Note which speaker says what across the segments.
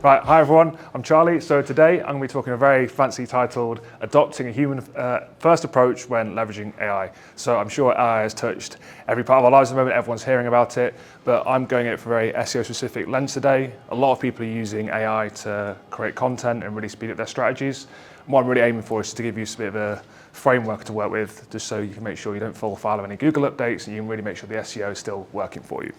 Speaker 1: Right, hi everyone, I'm Charlie. So today I'm going to be talking a very fancy titled Adopting a Human First Approach When Leveraging AI. So I'm sure AI has touched every part of our lives at the moment, everyone's hearing about it, but I'm going at it for a very SEO specific lens today. A lot of people are using AI to create content and really speed up their strategies. And what I'm really aiming for is to give you a bit of a framework to work with, just so you can make sure you don't fall foul of any Google updates and you can really make sure the SEO is still working for you.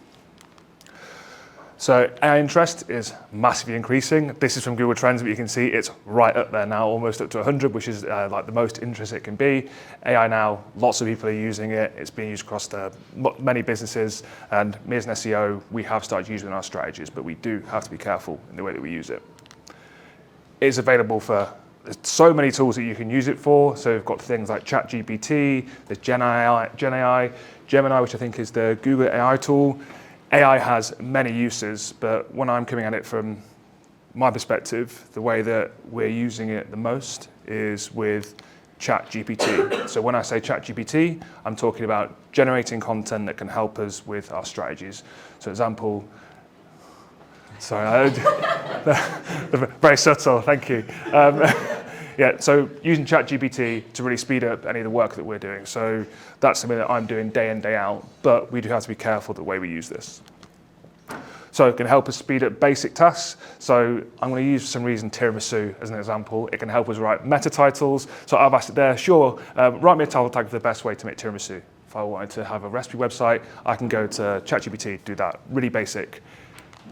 Speaker 1: So AI interest is massively increasing. This is from Google Trends, but you can see it's right up there now, almost up to 100, which is like the most interest it can be. AI now, lots of people are using it. It's being used across many businesses, and me as an SEO, we have started using it in our strategies, but we do have to be careful in the way that we use it. It's available for there's so many tools that you can use it for. So we've got things like ChatGPT, there's Gemini, which I think is the Google AI tool. AI has many uses, but when I'm coming at it from my perspective, the way that we're using it the most is with ChatGPT. So when I say ChatGPT, I'm talking about generating content that can help us with our strategies. So example, sorry, very subtle, thank you. Yeah, so using ChatGPT to really speed up any of the work that we're doing. So that's something that I'm doing day in, day out, but we do have to be careful the way we use this. So it can help us speed up basic tasks. So I'm going to use, for some reason, tiramisu as an example. It can help us write meta titles. So I've asked it there, sure, write me a title tag for the best way to make tiramisu. If I wanted to have a recipe website, I can go to ChatGPT, do that, really basic.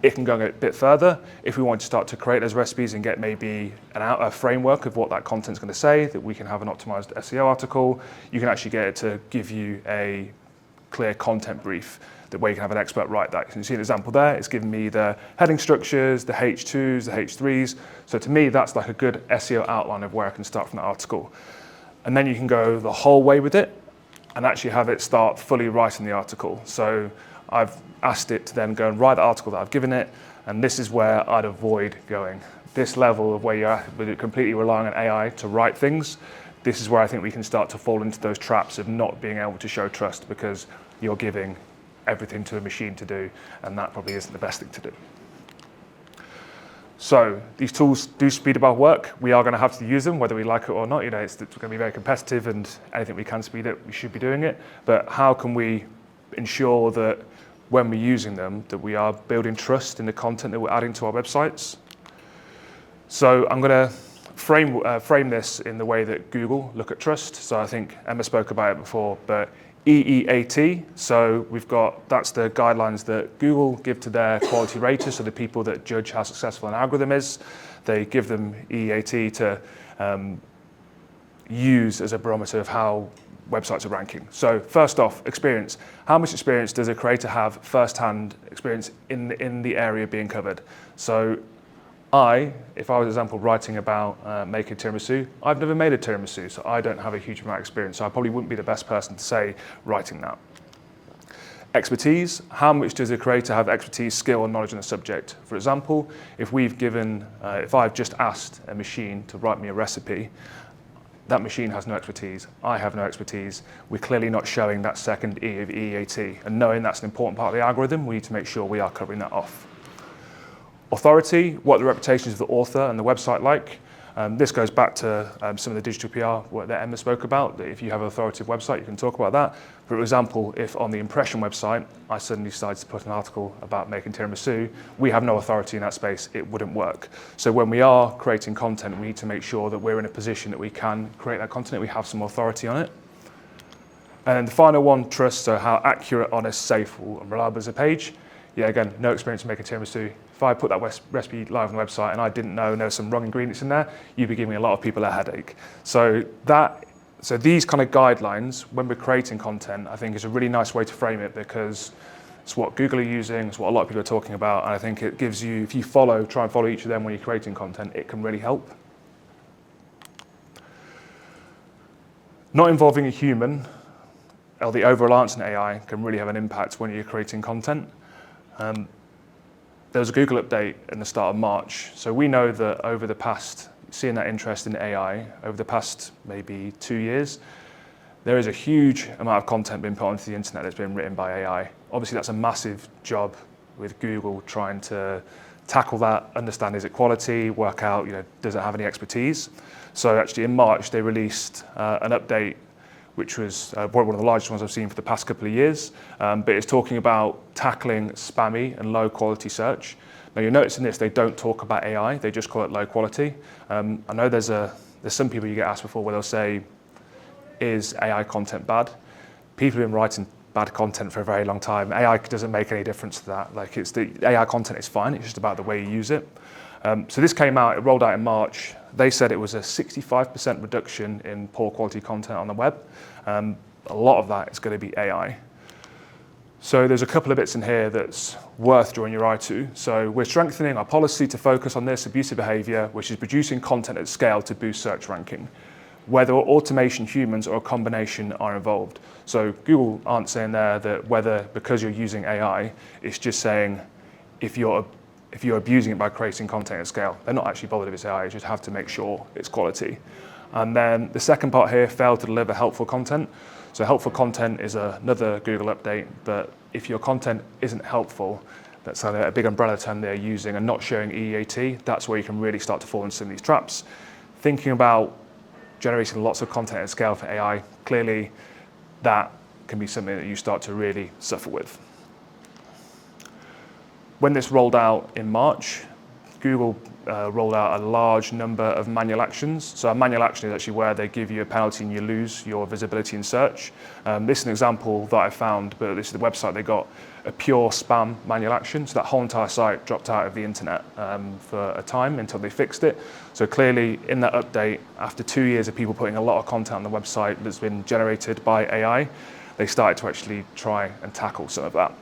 Speaker 1: It can go a bit further. If we want to start to create those recipes and get maybe a framework of what that content's going to say, that we can have an optimized SEO article, you can actually get it to give you a clear content brief that way you can have an expert write that. You can see an example there. It's giving me the heading structures, the H2s, the H3s. So to me, that's like a good SEO outline of where I can start from that article. And then you can go the whole way with it and actually have it start fully writing the article. So I've asked it to then go and write the article that I've given it, and this is where I'd avoid going. This level of where you're completely relying on AI to write things, this is where I think we can start to fall into those traps of not being able to show trust because you're giving everything to a machine to do, and that probably isn't the best thing to do. So these tools do speed up our work. We are going to have to use them, whether we like it or not. You know, it's going to be very competitive, and anything we can speed up, we should be doing it. But how can we ensure that when we're using them, that we are building trust in the content that we're adding to our websites? So I'm going to frame this in the way that Google look at trust. So I think Emma spoke about it before, but EEAT. So that's the guidelines that Google give to their quality raters, so the people that judge how successful an algorithm is. They give them EEAT to use as a barometer of how websites are ranking. So first off, experience. How much experience does a creator have first-hand experience in the area being covered? So if I was, for example, writing about making tiramisu, I've never made a tiramisu, so I don't have a huge amount of experience, so I probably wouldn't be the best person to say writing that. Expertise. How much does a creator have expertise, skill, and knowledge on the subject? For example, if I've just asked a machine to write me a recipe, that machine has no expertise, I have no expertise, we're clearly not showing that second E of EEAT. And knowing that's an important part of the algorithm, we need to make sure we are covering that off. Authority, what the reputations of the author and the website like. This goes back to some of the digital PR that Emma spoke about, that if you have an authoritative website, you can talk about that. For example, if on the impression website, I suddenly decided to put an article about making tiramisu, we have no authority in that space, it wouldn't work. So when we are creating content, we need to make sure that we're in a position that we can create that content, that we have some authority on it. And then the final one, trust, so how accurate, honest, safe, and reliable is a page. Yeah, again, no experience in making tiramisu. If I put that recipe live on the website and I didn't know there were some wrong ingredients in there, you'd be giving a lot of people a headache. So these kind of guidelines, when we're creating content, I think is a really nice way to frame it because it's what Google are using, it's what a lot of people are talking about, and I think it gives you, if you try and follow each of them when you're creating content, it can really help. Not involving a human, or the over-reliance on AI, can really have an impact when you're creating content. There was a Google update in the start of March. So we know that seeing that interest in AI, over the past maybe 2 years, there is a huge amount of content being put onto the internet that's been written by AI. Obviously that's a massive job with Google trying to tackle that, understand is it quality, work out, does it have any expertise? So actually in March, they released an update, which was one of the largest ones I've seen for the past couple of years, but it's talking about tackling spammy and low quality search. Now you'll notice in this, they don't talk about AI, they just call it low quality. I know there's some people you get asked before where they'll say, is AI content bad? People have been writing bad content for a very long time. AI doesn't make any difference to that. Like the AI content is fine, it's just about the way you use it. So this came out, it rolled out in March. They said it was a 65% reduction in poor quality content on the web. A lot of that is going to be AI. So there's a couple of bits in here that's worth drawing your eye to. So we're strengthening our policy to focus on this abusive behavior, which is producing content at scale to boost search ranking. Whether automation, humans, or a combination are involved. So Google aren't saying there that whether because you're using AI, it's just saying if you're abusing it by creating content at scale. They're not actually bothered if it's AI, you just have to make sure it's quality. And then the second part here, fail to deliver helpful content. So helpful content is another Google update, but if your content isn't helpful, that's a big umbrella term they're using, and not showing EEAT, that's where you can really start to fall into some of these traps. Thinking about generating lots of content at scale for AI, clearly that can be something that you start to really suffer with. When this rolled out in March, Google rolled out a large number of manual actions. So a manual action is actually where they give you a penalty and you lose your visibility in search. This is an example that I found, but this is the website they got, a pure spam manual action. So that whole entire site dropped out of the internet for a time until they fixed it. So clearly in that update, after 2 years of people putting a lot of content on the website that's been generated by AI, they started to actually try and tackle some of that.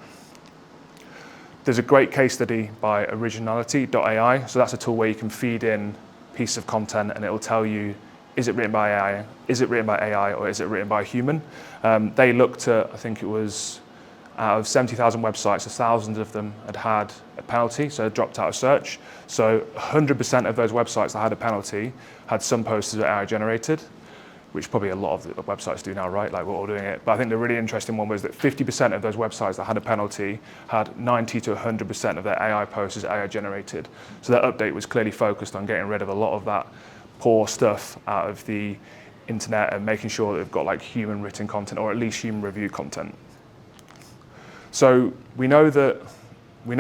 Speaker 1: There's a great case study by originality.ai. So that's a tool where you can feed in a piece of content and it will tell you, is it written by AI? Is it written by AI or is it written by a human? They looked at, I think it was out of 70,000 websites, 1,000 of them had a penalty, so it dropped out of search. So 100% of those websites that had a penalty had some posts that were AI generated, which probably a lot of the websites do now, right? Like we're all doing it. But I think the really interesting one was that 50% of those websites that had a penalty had 90 to 100% of their AI posts as AI generated. So that update was clearly focused on getting rid of a lot of that poor stuff out of the internet and making sure that they've got like human written content or at least human reviewed content. So we know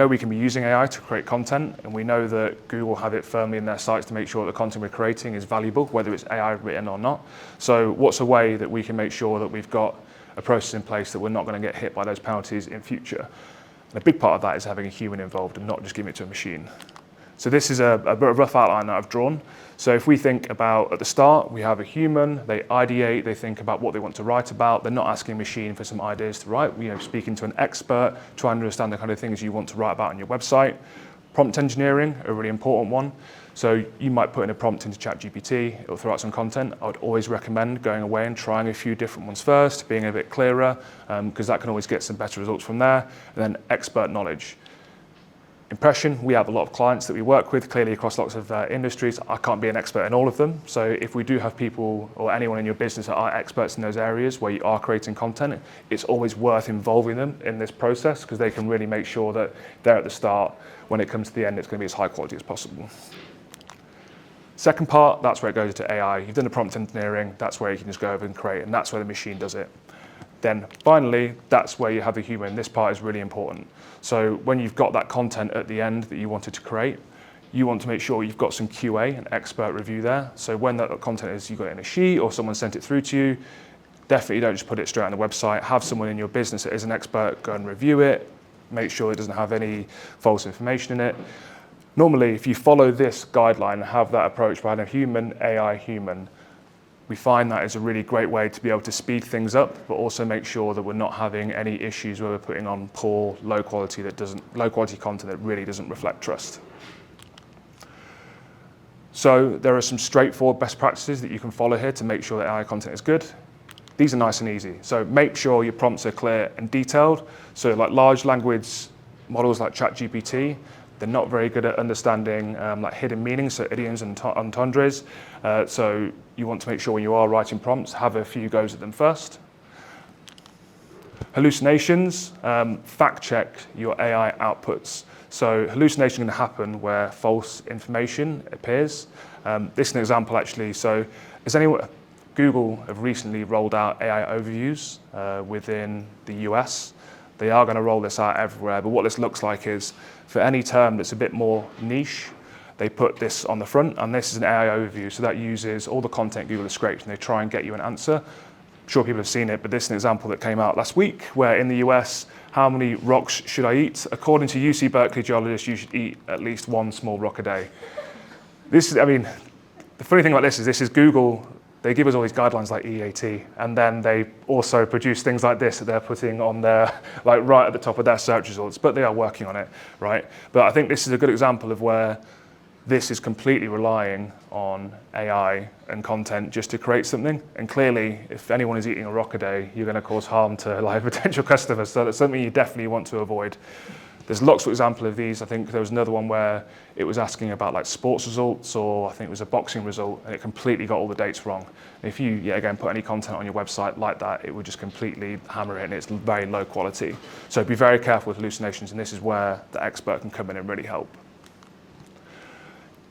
Speaker 1: we can be using AI to create content, and we know that Google have it firmly in their sights to make sure that the content we're creating is valuable, whether it's AI written or not. So what's a way that we can make sure that we've got a process in place that we're not going to get hit by those penalties in future? And a big part of that is having a human involved and not just giving it to a machine. So this is a rough outline that I've drawn. So if we think about at the start, we have a human, they ideate, they think about what they want to write about. They're not asking a machine for some ideas to write. Speaking to an expert, trying to understand the kind of things you want to write about on your website. Prompt engineering, a really important one. So you might put in a prompt into ChatGPT, it'll throw out some content. I would always recommend going away and trying a few different ones first, being a bit clearer, because that can always get some better results from there. And then expert knowledge. Impression, we have a lot of clients that we work with, clearly across lots of industries. I can't be an expert in all of them. So if we do have people or anyone in your business that are experts in those areas where you are creating content, it's always worth involving them in this process because they can really make sure that they're at the start. When it comes to the end, it's going to be as high quality as possible. Second part, that's where it goes to AI. You've done the prompt engineering, that's where you can just go over and create, and that's where the machine does it. Then finally, that's where you have the human. This part is really important. So when you've got that content at the end that you wanted to create, you want to make sure you've got some QA, an expert review there. So when that content is, you got it in a sheet or someone sent it through to you, definitely don't just put it straight on the website. Have someone in your business that is an expert go and review it, make sure it doesn't have any false information in it. Normally, if you follow this guideline and have that approach by a human, AI, human, we find that is a really great way to be able to speed things up, but also make sure that we're not having any issues where we're putting on poor, low quality content that really doesn't reflect trust. So there are some straightforward best practices that you can follow here to make sure that AI content is good. These are nice and easy. So make sure your prompts are clear and detailed. So like large language models like ChatGPT, they're not very good at understanding like hidden meanings, so idioms and entendres. So you want to make sure when you are writing prompts, have a few goes at them first. Hallucinations, fact check your AI outputs. So hallucination can happen where false information appears. This is an example actually. So Google have recently rolled out AI overviews within the US. They are going to roll this out everywhere, but what this looks like is for any term that's a bit more niche, they put this on the front, and this is an AI overview. So that uses all the content Google has scraped, and they try and get you an answer. I'm sure people have seen it, but this is an example that came out last week, where in the US, how many rocks should I eat? According to UC Berkeley geologists, you should eat at least one small rock a day. The funny thing about this is Google, they give us all these guidelines like EAT, and then they also produce things like this that they're putting on their, like right at the top of their search results, but they are working on it, right? But I think this is a good example of where this is completely relying on AI and content just to create something. And clearly, if anyone is eating a rock a day, you're going to cause harm to like potential customers. So that's something you definitely want to avoid. There's lots of examples of these. I think there was another one where it was asking about like sports results, or I think it was a boxing result, and it completely got all the dates wrong. And if you, again, put any content on your website like that, it would just completely hammer it, and it's very low quality. So be very careful with hallucinations, and this is where the expert can come in and really help.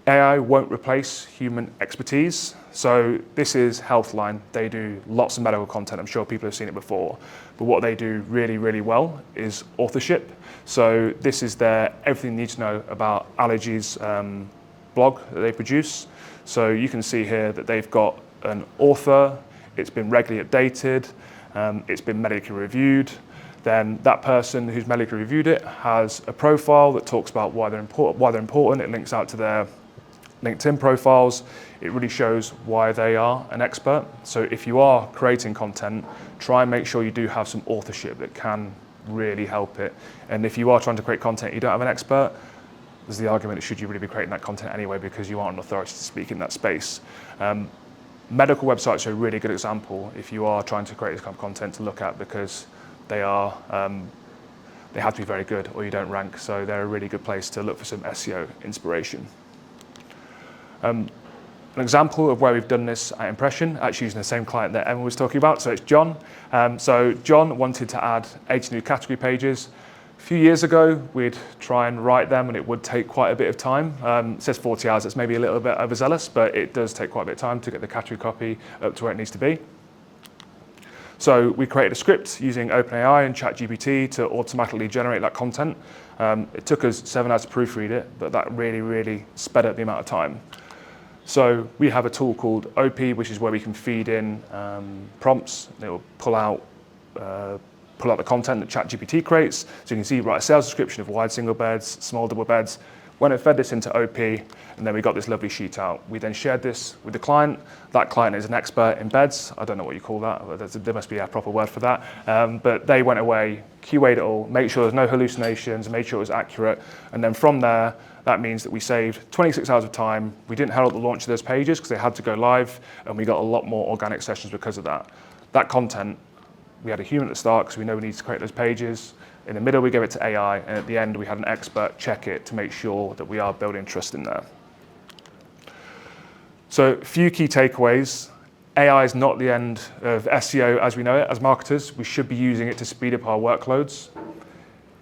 Speaker 1: AI won't replace human expertise. So this is Healthline. They do lots of medical content. I'm sure people have seen it before. But what they do really, really well is authorship. So this is their everything you need to know about allergies blog that they produce. So you can see here that they've got an author. It's been regularly updated. It's been medically reviewed. Then that person who's medically reviewed it has a profile that talks about why they're important. It links out to their LinkedIn profiles. It really shows why they are an expert. So if you are creating content, try and make sure you do have some authorship that can really help it. And if you are trying to create content you don't have an expert, there's the argument that should you really be creating that content anyway, because you aren't an authority to speak in that space. Medical websites are a really good example if you are trying to create this kind of content to look at, because they have to be very good or you don't rank. So they're a really good place to look for some SEO inspiration. An example of where we've done this at Impression, actually using the same client that Emma was talking about, so it's John. So John wanted to add 80 new category pages. A few years ago, we'd try and write them, and it would take quite a bit of time. It says 40 hours, it's maybe a little bit overzealous, but it does take quite a bit of time to get the category copy up to where it needs to be. So we created a script using OpenAI and ChatGPT to automatically generate that content. It took us 7 hours to proofread it, but that really, really sped up the amount of time. So we have a tool called OP, which is where we can feed in prompts. It will pull out the content that ChatGPT creates. So you can see, write a sales description of wide single beds, small double beds. When it fed this into OP, and then we got this lovely sheet out. We then shared this with the client. That client is an expert in beds. I don't know what you call that. There must be a proper word for that. But they went away, QA'd it all, made sure there's no hallucinations, made sure it was accurate. And then from there, that means that we saved 26 hours of time. We didn't herald the launch of those pages because they had to go live, and we got a lot more organic sessions because of that. That content, we had a human at the start because we know we need to create those pages. In the middle, we gave it to AI, and at the end, we had an expert check it to make sure that we are building trust in there. So a few key takeaways. AI is not the end of SEO as we know it. As marketers, we should be using it to speed up our workloads.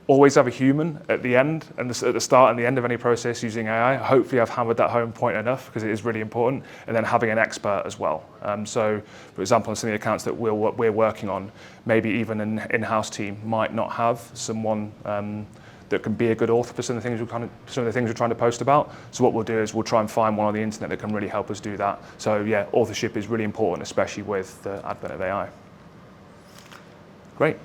Speaker 1: Always have a human at the end, and at the start and the end of any process using AI. Hopefully I've hammered that home point enough, because it is really important. And then having an expert as well. So for example, on some of the accounts that we're working on, maybe even an in-house team might not have someone that can be a good author for some of the things we're trying to post about. So what we'll do is we'll try and find one on the internet that can really help us do that. So yeah, authorship is really important, especially with the advent of AI. Great.